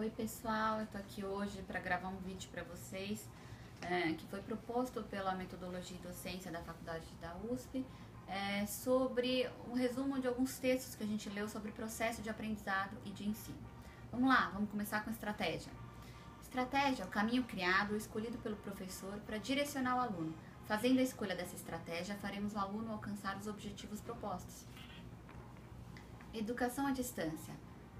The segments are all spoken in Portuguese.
Oi pessoal, eu tô aqui hoje para gravar um vídeo para vocês que foi proposto pela metodologia e docência da faculdade da USP sobre um resumo de alguns textos que a gente leu sobre processo de aprendizado e de ensino. Vamos lá, vamos começar com estratégia. Estratégia é o caminho criado ou escolhido pelo professor para direcionar o aluno. Fazendo a escolha dessa estratégia, faremos o aluno alcançar os objetivos propostos. Educação à distância.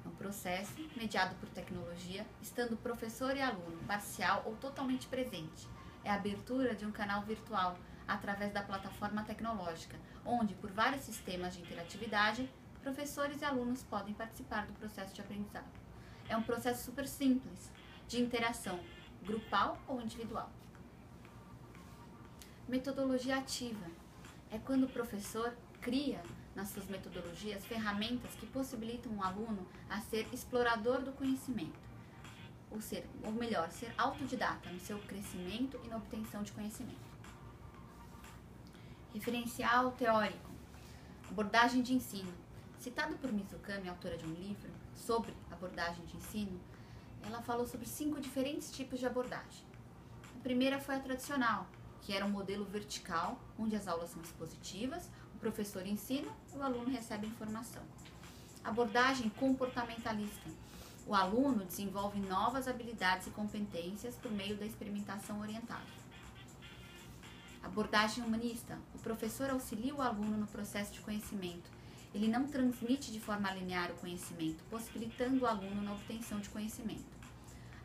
É um processo mediado por tecnologia, estando professor e aluno parcial ou totalmente presente. É a abertura de um canal virtual através da plataforma tecnológica, onde, por vários sistemas de interatividade, professores e alunos podem participar do processo de aprendizado. É um processo super simples, de interação grupal ou individual. Metodologia ativa. É quando o professor cria nas suas metodologias ferramentas que possibilitam um aluno a ser explorador do conhecimento, ou melhor, ser autodidata no seu crescimento e na obtenção de conhecimento. Referencial teórico. Abordagem de ensino. Citado por Mizukami, autora de um livro sobre abordagem de ensino, ela falou sobre 5 diferentes tipos de abordagem. A primeira foi a tradicional, que era um modelo vertical, onde as aulas são expositivas, o professor ensina e o aluno recebe informação. Abordagem comportamentalista. O aluno desenvolve novas habilidades e competências por meio da experimentação orientada. Abordagem humanista. O professor auxilia o aluno no processo de conhecimento. Ele não transmite de forma linear o conhecimento, possibilitando o aluno na obtenção de conhecimento.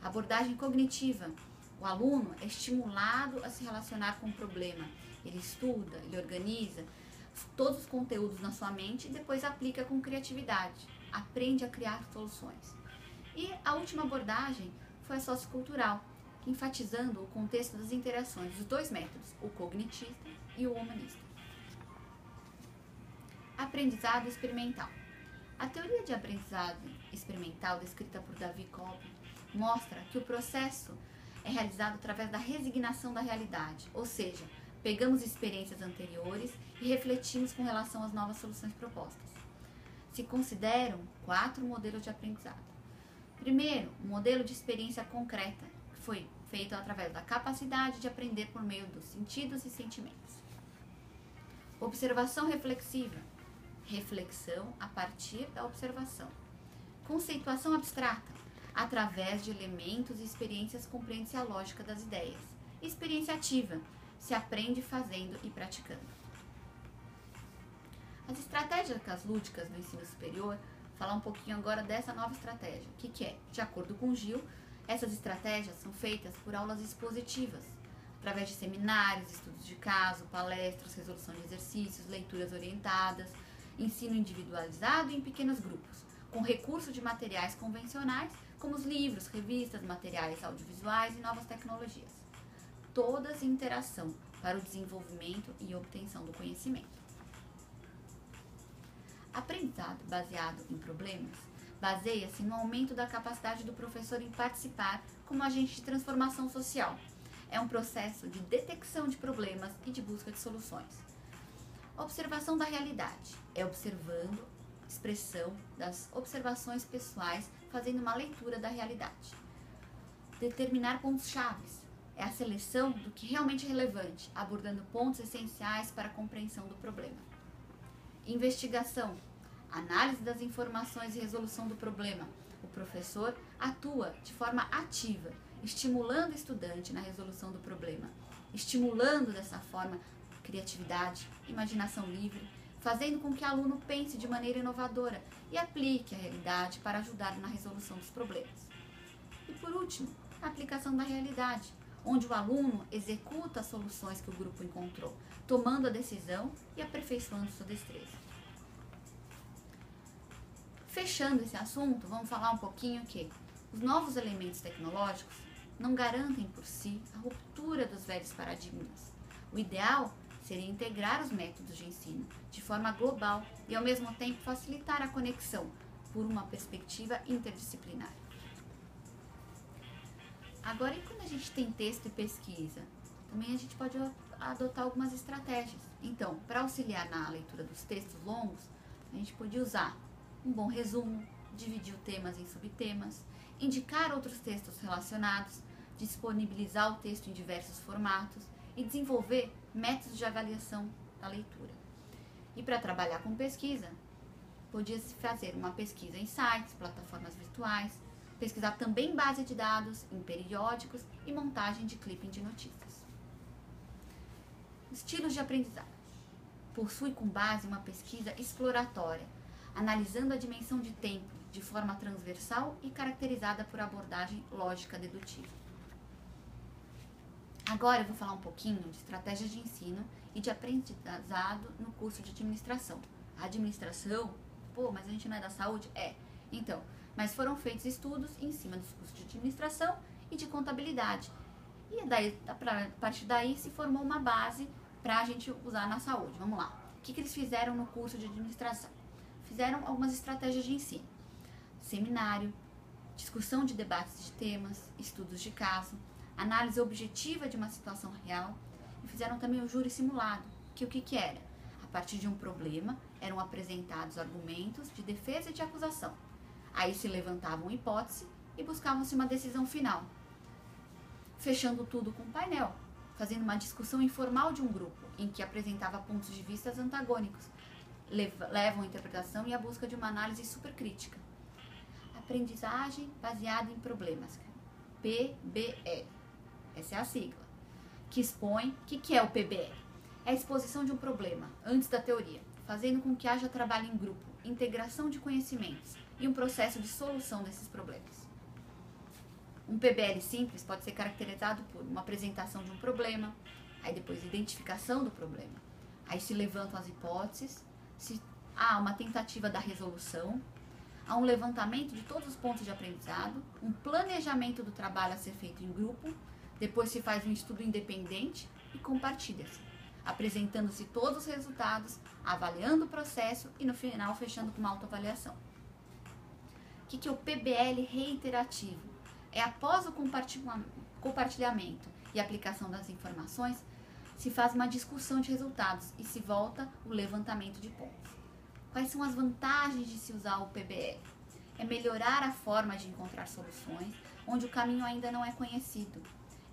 Abordagem cognitiva. O aluno é estimulado a se relacionar com o problema. Ele estuda, ele organiza todos os conteúdos na sua mente e depois aplica com criatividade. Aprende a criar soluções. E a última abordagem foi a sociocultural, enfatizando o contexto das interações dos 2 métodos, o cognitista e o humanista. Aprendizado experimental. A teoria de aprendizado experimental, descrita por David Kolb, mostra que o processo é realizado através da resignação da realidade, ou seja, pegamos experiências anteriores e refletimos com relação às novas soluções propostas. Se consideram 4 modelos de aprendizado. Primeiro, o modelo de experiência concreta, que foi feito através da capacidade de aprender por meio dos sentidos e sentimentos. Observação reflexiva, reflexão a partir da observação. Conceituação abstrata, através de elementos e experiências compreende-se a lógica das ideias. Experiência ativa, se aprende fazendo e praticando. As estratégias lúdicas do ensino superior, falar um pouquinho agora dessa nova estratégia. O que é? De acordo com Gil, essas estratégias são feitas por aulas expositivas, através de seminários, estudos de caso, palestras, resolução de exercícios, leituras orientadas, ensino individualizado em pequenos grupos, com recurso de materiais convencionais, como os livros, revistas, materiais audiovisuais e novas tecnologias. Todas em interação para o desenvolvimento e obtenção do conhecimento. Aprendizado baseado em problemas baseia-se no aumento da capacidade do professor em participar como agente de transformação social. É um processo de detecção de problemas e de busca de soluções. Observação da realidade é observando expressão das observações pessoais, fazendo uma leitura da realidade. Determinar pontos-chave é a seleção do que realmente é relevante, abordando pontos essenciais para a compreensão do problema. Investigação, análise das informações e resolução do problema. O professor atua de forma ativa, estimulando o estudante na resolução do problema, estimulando dessa forma criatividade, imaginação livre, fazendo com que o aluno pense de maneira inovadora e aplique a realidade para ajudar na resolução dos problemas. E por último, a aplicação da realidade, onde o aluno executa as soluções que o grupo encontrou, tomando a decisão e aperfeiçoando sua destreza. Fechando esse assunto, vamos falar um pouquinho que os novos elementos tecnológicos não garantem por si a ruptura dos velhos paradigmas. O ideal seria integrar os métodos de ensino de forma global e, ao mesmo tempo, facilitar a conexão por uma perspectiva interdisciplinar. Agora, e quando a gente tem texto e pesquisa? Também a gente pode adotar algumas estratégias. Então, para auxiliar na leitura dos textos longos, a gente pode usar um bom resumo, dividir temas em subtemas, indicar outros textos relacionados, disponibilizar o texto em diversos formatos e desenvolver métodos de avaliação da leitura. E para trabalhar com pesquisa, podia-se fazer uma pesquisa em sites, plataformas virtuais, pesquisar também base de dados em periódicos e montagem de clipping de notícias. Estilos de aprendizado. Possui com base uma pesquisa exploratória, analisando a dimensão de tempo de forma transversal e caracterizada por abordagem lógica dedutiva. Agora eu vou falar um pouquinho de estratégias de ensino e de aprendizado no curso de administração. A administração, mas a gente não é da saúde? Então, mas foram feitos estudos em cima dos cursos de administração e de contabilidade. E daí, a partir daí se formou uma base para a gente usar na saúde. Vamos lá. O que eles fizeram no curso de administração? Fizeram algumas estratégias de ensino. Seminário, discussão de debates de temas, estudos de caso, análise objetiva de uma situação real e fizeram também o júri simulado, que o que era? A partir de um problema, eram apresentados argumentos de defesa e de acusação. Aí se levantava uma hipótese e buscava-se uma decisão final. Fechando tudo com um painel, fazendo uma discussão informal de um grupo, em que apresentava pontos de vista antagônicos, levam a interpretação e a busca de uma análise supercrítica. Aprendizagem baseada em problemas, PBL. Essa é a sigla, que expõe, o que é o PBL? É a exposição de um problema, antes da teoria, fazendo com que haja trabalho em grupo, integração de conhecimentos e um processo de solução desses problemas. Um PBL simples pode ser caracterizado por uma apresentação de um problema, aí depois identificação do problema, aí se levantam as hipóteses, se há uma tentativa da resolução, há um levantamento de todos os pontos de aprendizado, um planejamento do trabalho a ser feito em grupo, depois se faz um estudo independente e compartilha-se, apresentando-se todos os resultados, avaliando o processo e no final fechando com uma autoavaliação. O que é o PBL reiterativo? É após o compartilhamento e aplicação das informações, se faz uma discussão de resultados e se volta o levantamento de pontos. Quais são as vantagens de se usar o PBL? É melhorar a forma de encontrar soluções onde o caminho ainda não é conhecido.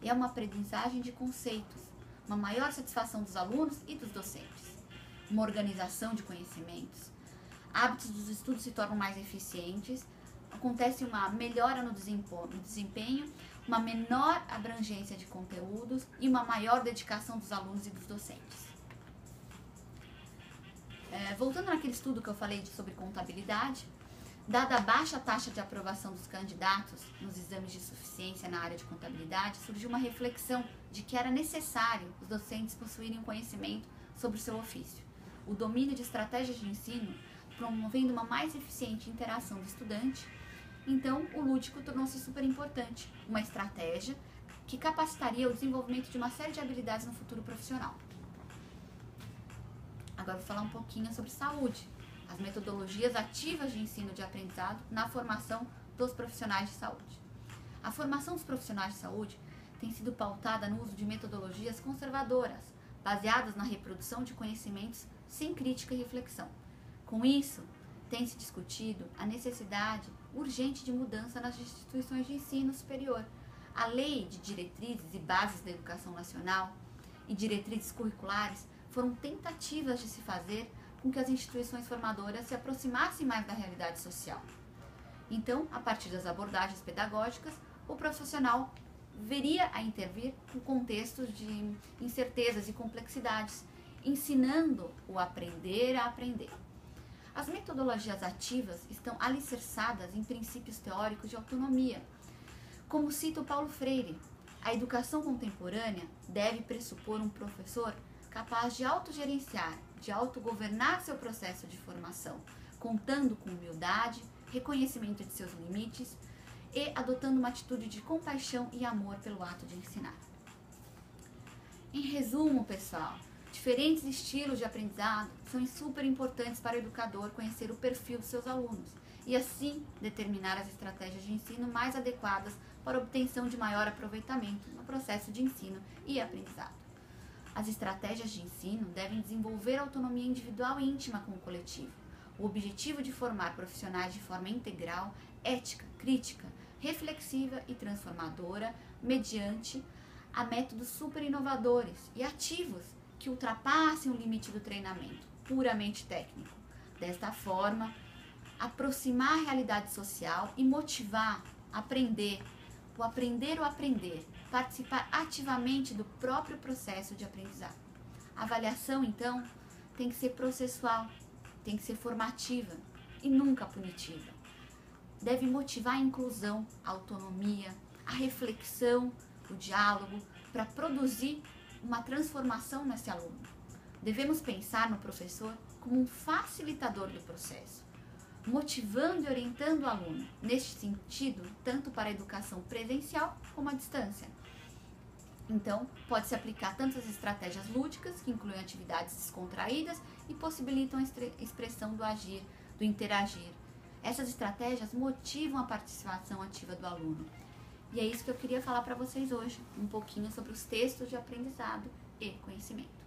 É uma aprendizagem de conceitos, uma maior satisfação dos alunos e dos docentes, uma organização de conhecimentos, hábitos dos estudos se tornam mais eficientes, acontece uma melhora no desempenho, uma menor abrangência de conteúdos e uma maior dedicação dos alunos e dos docentes. Voltando naquele estudo que eu falei sobre contabilidade, dada a baixa taxa de aprovação dos candidatos nos exames de suficiência na área de contabilidade, surgiu uma reflexão de que era necessário os docentes possuírem conhecimento sobre o seu ofício, o domínio de estratégias de ensino, promovendo uma mais eficiente interação do estudante. Então, o lúdico tornou-se super importante, uma estratégia que capacitaria o desenvolvimento de uma série de habilidades no futuro profissional. Agora vou falar um pouquinho sobre saúde, as metodologias ativas de ensino de aprendizado na formação dos profissionais de saúde. A formação dos profissionais de saúde tem sido pautada no uso de metodologias conservadoras, baseadas na reprodução de conhecimentos sem crítica e reflexão. Com isso, tem-se discutido a necessidade urgente de mudança nas instituições de ensino superior. A Lei de Diretrizes e Bases da Educação Nacional e diretrizes curriculares foram tentativas de se fazer com que as instituições formadoras se aproximassem mais da realidade social. Então, a partir das abordagens pedagógicas, o profissional veria a intervir com contextos de incertezas e complexidades, ensinando o aprender a aprender. As metodologias ativas estão alicerçadas em princípios teóricos de autonomia. Como cita o Paulo Freire, a educação contemporânea deve pressupor um professor capaz de autogerenciar, de autogovernar seu processo de formação, contando com humildade, reconhecimento de seus limites e adotando uma atitude de compaixão e amor pelo ato de ensinar. Em resumo, pessoal, diferentes estilos de aprendizado são super importantes para o educador conhecer o perfil dos seus alunos e assim determinar as estratégias de ensino mais adequadas para a obtenção de maior aproveitamento no processo de ensino e aprendizado. As estratégias de ensino devem desenvolver autonomia individual e íntima com o coletivo, O objetivo de formar profissionais de forma integral, ética, crítica, reflexiva e transformadora, mediante a métodos super inovadores e ativos que ultrapassem o limite do treinamento puramente técnico. Desta forma, aproximar a realidade social e motivar, aprender, o aprender, participar ativamente do próprio processo de aprendizado. A avaliação, então, tem que ser processual, tem que ser formativa e nunca punitiva. Deve motivar a inclusão, a autonomia, a reflexão, o diálogo, para produzir uma transformação nesse aluno. Devemos pensar no professor como um facilitador do processo, motivando e orientando o aluno, neste sentido, tanto para a educação presencial como à distância. Então, pode-se aplicar tantas estratégias lúdicas, que incluem atividades descontraídas e possibilitam a expressão do agir, do interagir. Essas estratégias motivam a participação ativa do aluno. E é isso que eu queria falar para vocês hoje, um pouquinho sobre os textos de aprendizado e conhecimento.